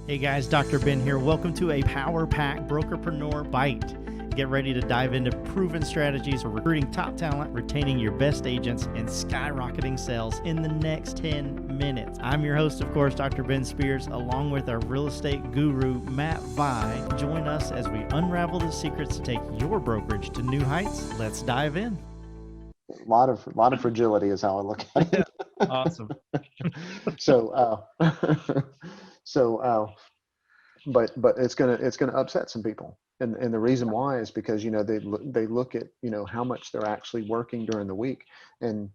Hey guys, Dr. Ben here. Welcome to a Power Pack Brokerpreneur Byte. Get ready to dive into proven strategies for recruiting top talent, retaining your best agents, and skyrocketing sales in the next 10 minutes. I'm your host, of course, Dr. Ben Spears, along with our real estate guru, Matt Vi. Join us as we unravel the secrets to take your brokerage to new heights. Let's dive in. A lot of fragility is how I look at it. Awesome. But it's gonna upset some people, and the reason why is because they look at how much they're actually working during the week, and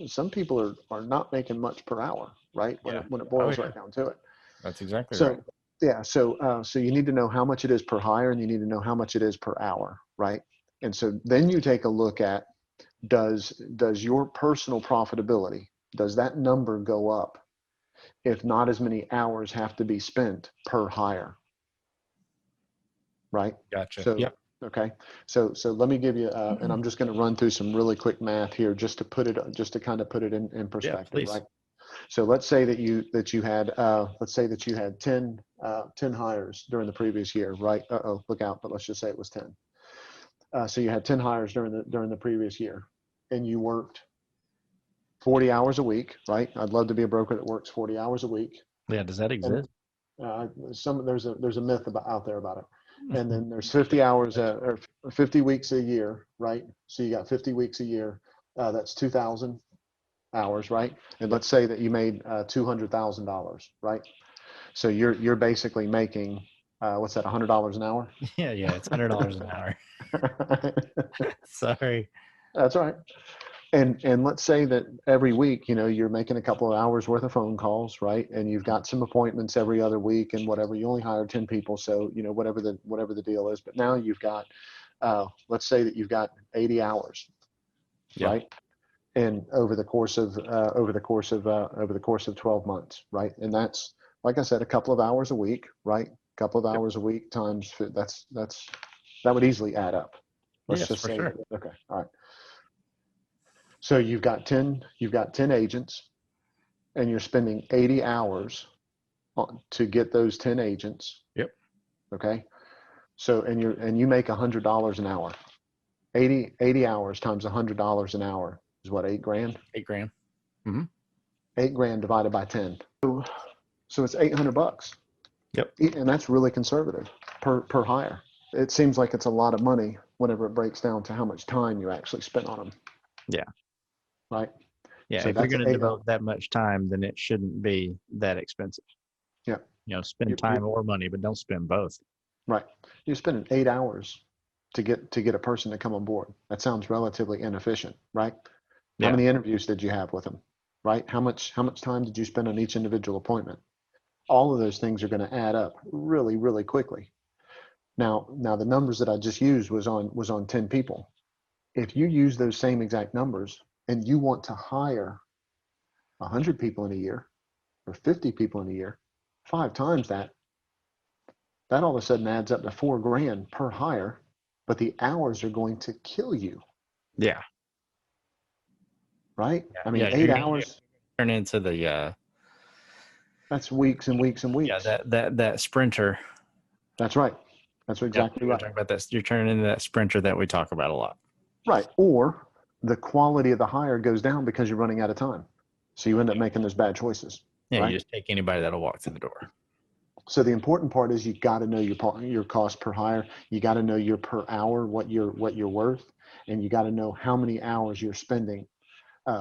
some people are not making much per hour, right? When it boils right down to it. That's exactly so right. yeah, so you need to know how much it is per hire, and you need to know how much it is per hour, right? And so then you take a look at, does your personal profitability, does that number go up if not as many hours have to be spent per hire, right? Gotcha. So, yep. Okay. So let me give you, and I'm just going to run through some really quick math here just to kind of put it in perspective, right? So let's say that you had, you had 10 hires during the previous year, right? Look out, but let's just say it was 10. So you had 10 hires during the previous year, and you worked 40 hours a week, right? I'd love to be a broker that works 40 hours a week. Yeah, does that exist? There's a myth out there about it. And then there's 50 hours or 50 weeks a year, right? So you got 50 weeks a year. That's 2,000 hours, right? And let's say that you made $200,000, right? So you're basically making what's that? $100 an hour? Yeah, it's $100 an hour. Sorry. That's all right. And let's say that every week, you're making a couple of hours worth of phone calls, right? And you've got some appointments every other week and whatever. You only hired 10 people, so whatever the deal is. But now you've got, let's say that you've got 80 hours, right? And over the course of 12 months, right? And that's, like I said, a couple of hours a week, right? A couple of hours a week times that would easily add up. Let's just say, sure. Okay, all right. So you've got 10 agents, and you're spending 80 hours to get those 10 agents. Yep. Okay. So, and you make $100 an hour. 80 hours times $100 an hour is what, $8 grand? $8 grand. $8 grand divided by 10. So it's $800. Yep. And that's really conservative per hire. It seems like it's a lot of money whenever it breaks down to how much time you actually spent on them. Yeah. Right. Yeah. So if you're going to devote that much time, then it shouldn't be that expensive. Yeah. Spend time or money, but don't spend both. Right. You're spending 8 hours to get a person to come on board. That sounds relatively inefficient, right? Yeah. How many interviews did you have with them? Right. How much time did you spend on each individual appointment? All of those things are going to add up really, really quickly. Now the numbers that I just used was on 10 people. If you use those same exact numbers and you want to hire 100 people in a year or 50 people in a year, 5 times that all of a sudden adds up to $4 grand per hire, but the hours are going to kill you. Yeah. Right? I mean, 8 hours turn into the that's weeks and weeks and weeks. Yeah, that sprinter. That's right. That's exactly right. Talking about this, you're turning into that sprinter that we talk about a lot. Right. Or the quality of the hire goes down because you're running out of time. So you end up making those bad choices. Yeah, right? You just take anybody that'll walk through the door. So the important part is you got to know your cost per hire. You got to know your per hour, what you're worth, and you got to know how many hours you're spending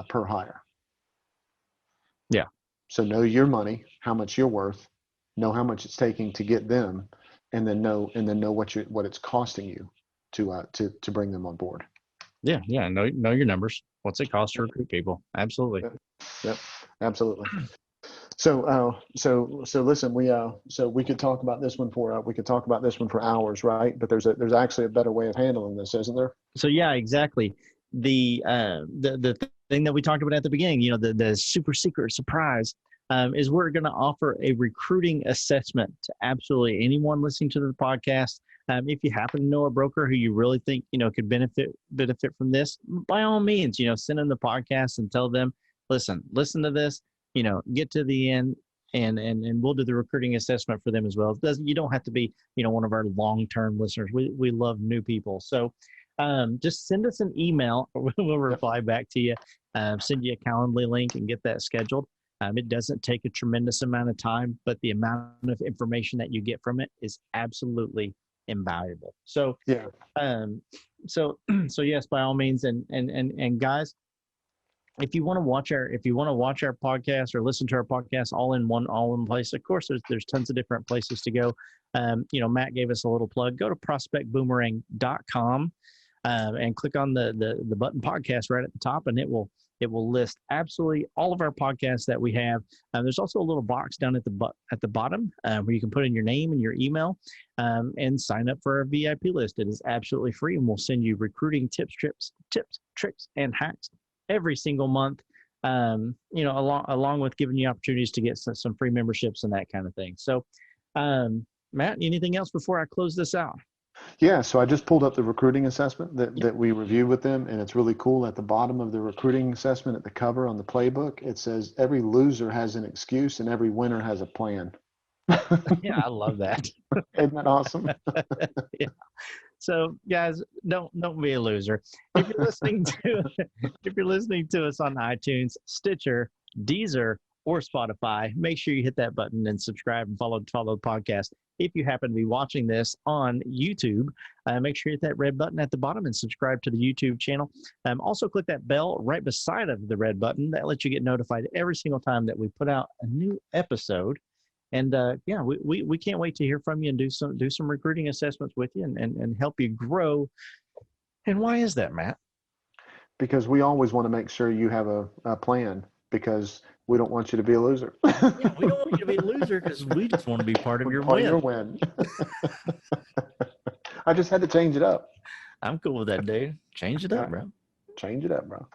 per hire. Yeah. So know your money, how much you're worth, know how much it's taking to get them, and then know what it's costing you to bring them on board. Yeah. Know your numbers. What's it cost to recruit people? Absolutely. Yep. Absolutely. So listen, we could talk about this one for hours, right? But there's actually a better way of handling this, isn't there? So yeah, exactly. The thing that we talked about at the beginning, the super secret surprise, is we're going to offer a recruiting assessment to absolutely anyone listening to the podcast. If you happen to know a broker who you really think, could benefit from this, by all means, send them the podcast and tell them, listen to this, get to the end and we'll do the recruiting assessment for them as well. You don't have to be, one of our long-term listeners. We love new people. So just send us an email. We'll reply back to you, send you a Calendly link and get that scheduled. It doesn't take a tremendous amount of time, but the amount of information that you get from it is absolutely invaluable. So, Yeah. So yes, by all means, and guys, if you want to watch our podcast or listen to our podcast all in one place, of course, there's tons of different places to go. Matt gave us a little plug. Go to prospectboomerang.com and click on the button podcast right at the top, and it will list absolutely all of our podcasts that we have. There's also a little box down at the bottom where you can put in your name and your email and sign up for our VIP list. It is absolutely free, and we'll send you recruiting tips, tricks, and hacks every single month. Along with giving you opportunities to get some free memberships and that kind of thing. So, Matt, anything else before I close this out? Yeah, so I just pulled up the recruiting assessment that we reviewed with them, and it's really cool. At the bottom of the recruiting assessment, at the cover on the playbook, it says every loser has an excuse and every winner has a plan. Yeah, I love that. Isn't that awesome? Yeah. So, guys, don't be a loser. If you're listening to us on iTunes, Stitcher, Deezer, or Spotify, make sure you hit that button and subscribe and follow the podcast. If you happen to be watching this on YouTube, make sure you hit that red button at the bottom and subscribe to the YouTube channel. Also, click that bell right beside of the red button. That lets you get notified every single time that we put out a new episode. And we can't wait to hear from you and do some recruiting assessments with you and help you grow. And why is that, Matt? Because we always want to make sure you have a plan, because we don't want you to be a loser. Yeah, we don't want you to be a loser because we just want to be part of your win. I just had to change it up. I'm cool with that, dude. Change it up, bro. Change it up, bro.